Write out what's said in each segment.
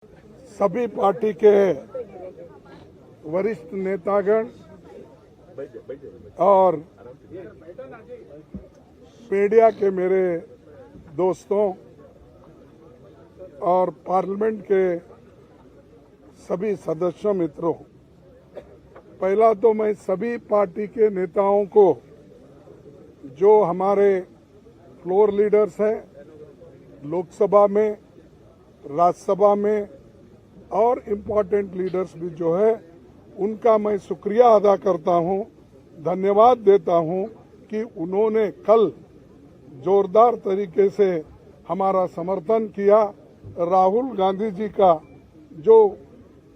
सभी पार्टी के वरिष्ठ नेतागण और मीडिया के मेरे दोस्तों और पार्लियामेंट के सभी सदस्यों मित्रों, पहला तो मैं सभी पार्टी के नेताओं को, जो हमारे फ्लोर लीडर्स हैं लोकसभा में, राज्यसभा में और इम्पोर्टेंट लीडर्स भी जो है, उनका मैं शुक्रिया अदा करता हूं, धन्यवाद देता हूं कि उन्होंने कल जोरदार तरीके से हमारा समर्थन किया। राहुल गांधी जी का जो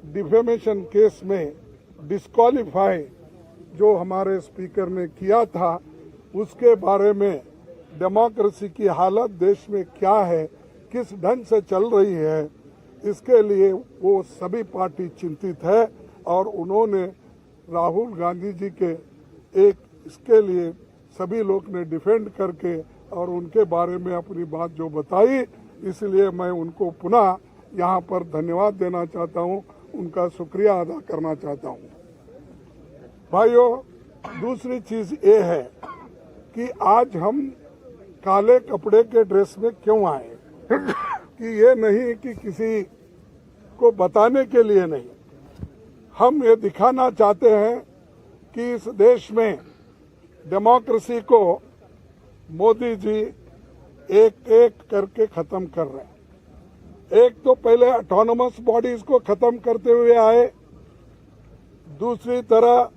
डिफेमेशन केस में डिस्क्वालीफाई जो हमारे स्पीकर ने किया था, उसके बारे में डेमोक्रेसी की हालत देश में क्या है, किस ढंग से चल रही है, इसके लिए वो सभी पार्टी चिंतित है और उन्होंने राहुल गांधी जी के इसके लिए सभी लोग ने डिफेंड करके और उनके बारे में अपनी बात जो बताई, इसलिए मैं उनको पुनः यहाँ पर धन्यवाद देना चाहता हूँ, उनका शुक्रिया अदा करना चाहता हूँ। भाइयों, दूसरी चीज ये है कि आज हम काले कपड़े के ड्रेस में क्यों आए कि ये नहीं कि किसी को बताने के लिए नहीं, हम ये दिखाना चाहते हैं कि इस देश में डेमोक्रेसी को मोदी जी एक एक करके खत्म कर रहे हैं। एक तो पहले ऑटोनोमस बॉडीज को खत्म करते हुए आए, दूसरी तरह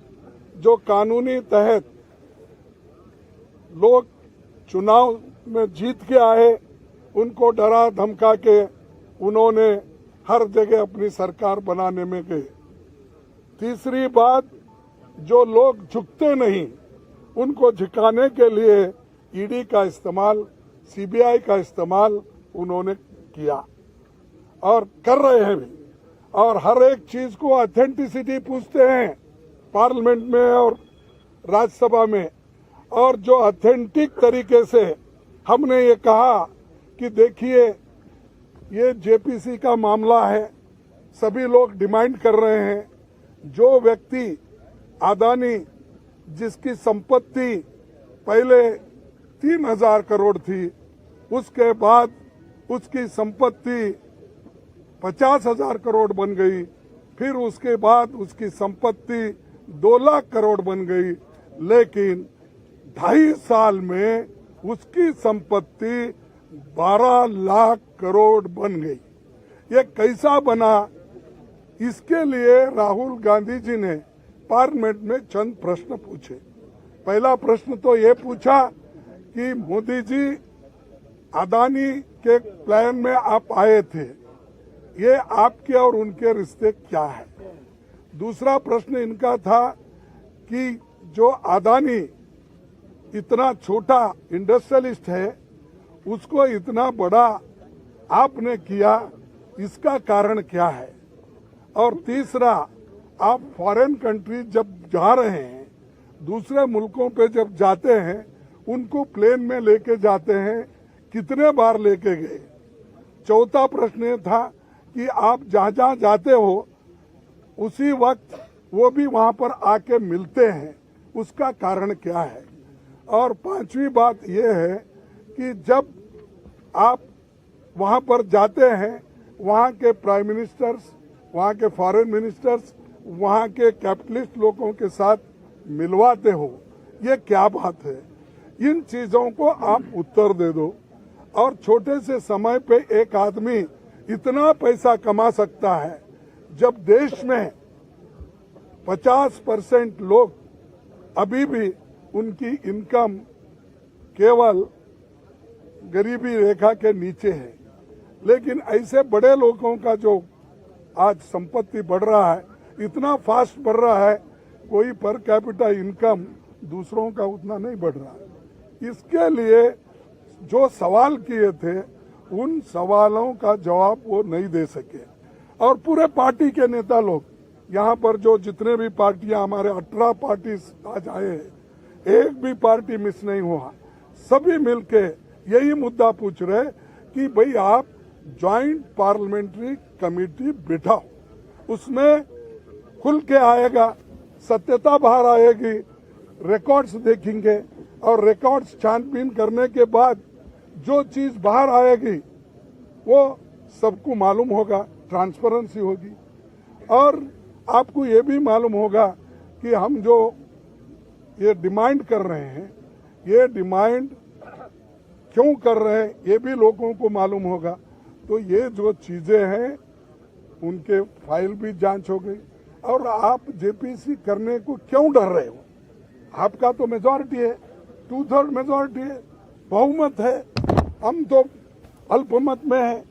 जो कानूनी तहत लोग चुनाव में जीत के आए, उनको डरा धमका के उन्होंने हर जगह अपनी सरकार बनाने में गए। तीसरी बात, जो लोग झुकते नहीं, उनको झुकाने के लिए ईडी का इस्तेमाल, सीबीआई का इस्तेमाल उन्होंने किया और कर रहे हैं भी, और हर एक चीज को ऑथेंटिसिटी पूछते हैं पार्लियामेंट में और राज्यसभा में। और जो ऑथेंटिक तरीके से हमने ये कहा कि देखिए, ये जेपीसी का मामला है, सभी लोग डिमांड कर रहे हैं, जो व्यक्ति अदानी जिसकी संपत्ति पहले 3,000 करोड़ थी, उसके बाद उसकी संपत्ति 50,000 करोड़ बन गई, फिर उसके बाद उसकी संपत्ति 2 लाख करोड़ बन गई, लेकिन 2.5 साल में उसकी संपत्ति 12 लाख करोड़ बन गई। ये कैसा बना? इसके लिए राहुल गांधी जी ने पार्लियामेंट में चंद प्रश्न पूछे। पहला प्रश्न तो ये पूछा कि मोदी जी, अदानी के प्लान में आप आए थे, ये आपके और उनके रिश्ते क्या है? दूसरा प्रश्न इनका था कि जो अदानी इतना छोटा इंडस्ट्रियलिस्ट है, उसको इतना बड़ा आपने किया, इसका कारण क्या है? और तीसरा, आप फॉरेन कंट्री जब जा रहे हैं, दूसरे मुल्कों पे जब जाते हैं, उनको प्लेन में लेके जाते हैं, कितने बार लेके गए? चौथा प्रश्न ये था कि आप जहां जहां जाते हो, उसी वक्त वो भी वहां पर आके मिलते हैं, उसका कारण क्या है? और पांचवी बात यह है कि जब आप वहां पर जाते हैं, वहां के प्राइम मिनिस्टर्स, वहां के फॉरेन मिनिस्टर्स, वहां के कैपिटलिस्ट लोगों के साथ मिलवाते हो, ये क्या बात है? इन चीजों को आप उत्तर दे दो। और छोटे से समय पे एक आदमी इतना पैसा कमा सकता है, जब देश में 50% लोग अभी भी उनकी इनकम केवल गरीबी रेखा के नीचे है। लेकिन ऐसे बड़े लोगों का जो आज संपत्ति बढ़ रहा है, इतना फास्ट बढ़ रहा है, कोई पर कैपिटा इनकम दूसरों का उतना नहीं बढ़ रहा है। इसके लिए जो सवाल किए थे, उन सवालों का जवाब वो नहीं दे सके। और पूरे पार्टी के नेता लोग, यहाँ पर जो जितने भी पार्टियां, हमारे 18 पार्टी आज आए हैं, एक भी पार्टी मिस नहीं हुआ, सभी मिलके यही मुद्दा पूछ रहे कि भाई आप ज्वाइंट पार्लियामेंट्री कमेटी बिठाओ, उसमें खुल के आएगा, सत्यता बाहर आएगी, रिकॉर्ड्स देखेंगे और रिकॉर्ड्स छानबीन करने के बाद जो चीज बाहर आएगी वो सबको मालूम होगा, ट्रांसपेरेंसी होगी। और आपको ये भी मालूम होगा कि हम जो ये डिमांड कर रहे हैं, ये डिमांड क्यों कर रहे हैं, ये भी लोगों को मालूम होगा। तो ये जो चीजें हैं उनके फाइल भी जांच हो गई। और आप जेपीसी करने को क्यों डर रहे हो? आपका तो मेजॉरिटी है, 2/3 मेजॉरिटी है, बहुमत है, हम तो अल्पमत में है।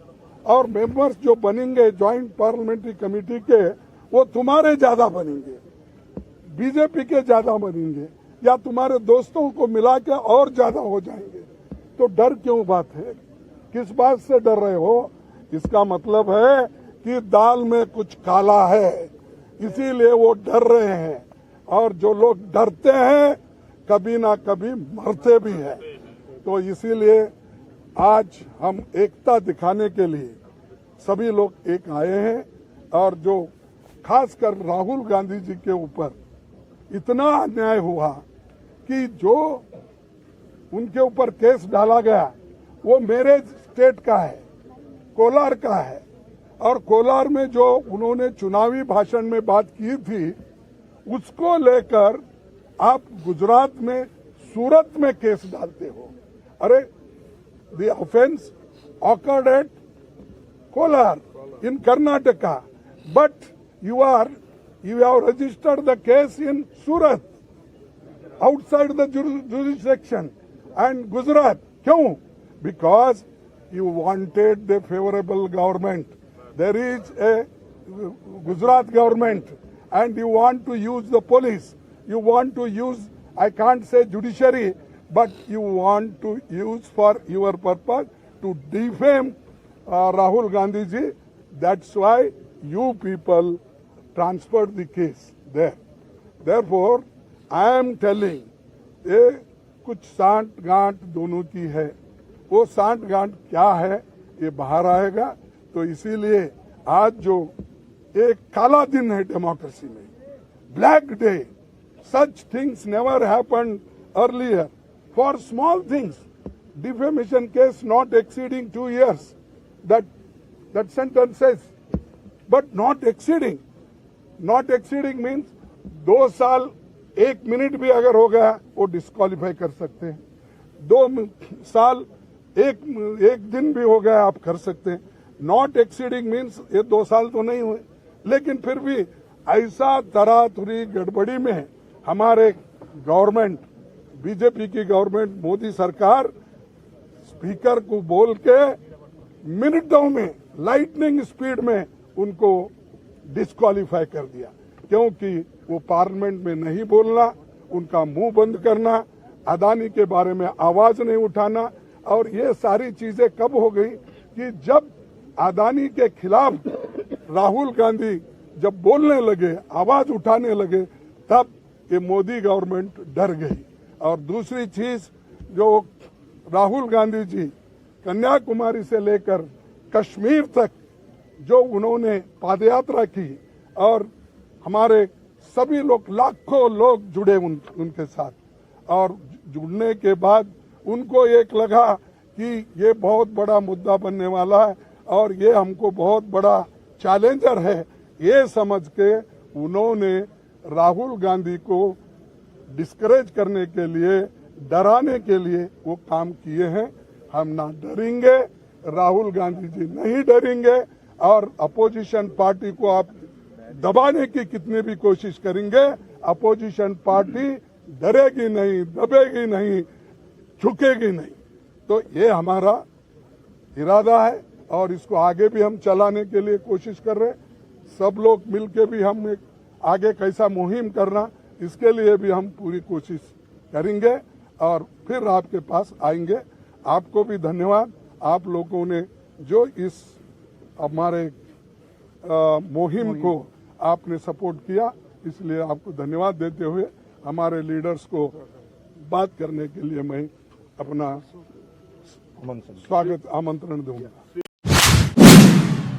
और मेंबर्स जो बनेंगे ज्वाइंट पार्लियामेंट्री कमेटी के, वो तुम्हारे ज्यादा बनेंगे, बीजेपी के ज्यादा बनेंगे, या तुम्हारे दोस्तों को मिला के और ज्यादा हो जाएंगे। तो डर क्यों बात है? किस बात से डर रहे हो? इसका मतलब है कि दाल में कुछ काला है, इसीलिए वो डर रहे हैं। और जो लोग डरते हैं कभी ना कभी मरते भी हैं। तो इसीलिए आज हम एकता दिखाने के लिए सभी लोग एक आए हैं। और जो खासकर राहुल गांधी जी के ऊपर इतना अन्याय हुआ कि जो उनके ऊपर केस डाला गया वो मेरे स्टेट का है, कोलार का है। और कोलार में जो उन्होंने चुनावी भाषण में बात की थी, उसको लेकर आप गुजरात में, सूरत में केस डालते हो। अरे, the offence occurred at Kolar in Karnataka, but you have registered the case in Surat, outside the jurisdiction, and Gujarat. क्यों? Because you wanted the favorable government. There is a Gujarat government, and you want to use the police. You want to use, I can't say judiciary, but you want to use for your purpose to defame Rahul Gandhi ji. That's why you people transferred the case there. Therefore, I am telling, ये कुछ सांठ गांठ दोनों की है। वो सांठ गांठ क्या है ये बाहर आएगा। तो इसीलिए आज जो एक काला दिन है डेमोक्रेसी में, black day, such things never happened earlier for small things, defamation case not exceeding 2 years, that sentence says, but not exceeding. Not exceeding means 2 साल 1 मिनट भी अगर हो गया वो डिस्क्वालीफाई कर सकते हैं। 2 साल 1 दिन भी हो गया आप कर सकते हैं। नॉट एक्सीडिंग मीन्स ये 2 साल तो नहीं हुए, लेकिन फिर भी ऐसा तरातुरी गड़बड़ी में हमारे गवर्नमेंट, बीजेपी की गवर्नमेंट, मोदी सरकार स्पीकर को बोल के मिनटों में, लाइटनिंग स्पीड में उनको डिस्क्वालीफाई कर दिया। क्योंकि वो पार्लियामेंट में नहीं बोलना, उनका मुंह बंद करना, अदानी के बारे में आवाज नहीं उठाना। और ये सारी चीजें कब हो गई कि जब अदानी के खिलाफ राहुल गांधी जब बोलने लगे, आवाज उठाने लगे, तब ये मोदी गवर्नमेंट डर गई। और दूसरी चीज, जो राहुल गांधी जी कन्याकुमारी से लेकर कश्मीर तक जो उन्होंने पादयात्रा की, और हमारे सभी लोग, लाखों लोग जुड़े उनके साथ। और जुड़ने के बाद उनको एक लगा कि ये बहुत बड़ा मुद्दा बनने वाला है और ये हमको बहुत बड़ा चैलेंजर है। ये समझ के उन्होंने राहुल गांधी को डिस्करेज करने के लिए, डराने के लिए वो काम किए हैं। हम ना डरेंगे, राहुल गांधी जी नहीं डरेंगे। और अपोजिशन पार्टी को आप दबाने की कितनी भी कोशिश करेंगे, अपोजिशन पार्टी डरेगी नहीं, दबेगी नहीं, झुकेगी नहीं। तो ये हमारा इरादा है और इसको आगे भी हम चलाने के लिए कोशिश कर रहे हैं। सब लोग मिलके भी हम एक आगे कैसा मुहिम करना, इसके लिए भी हम पूरी कोशिश करेंगे और फिर आपके पास आएंगे। आपको भी धन्यवाद, आप लोगों ने जो इस हमारे मुहिम को आपने सपोर्ट किया, इसलिए आपको धन्यवाद देते हुए हमारे लीडर्स को बात करने के लिए मैं अपना स्वागत आमंत्रण दूंगा।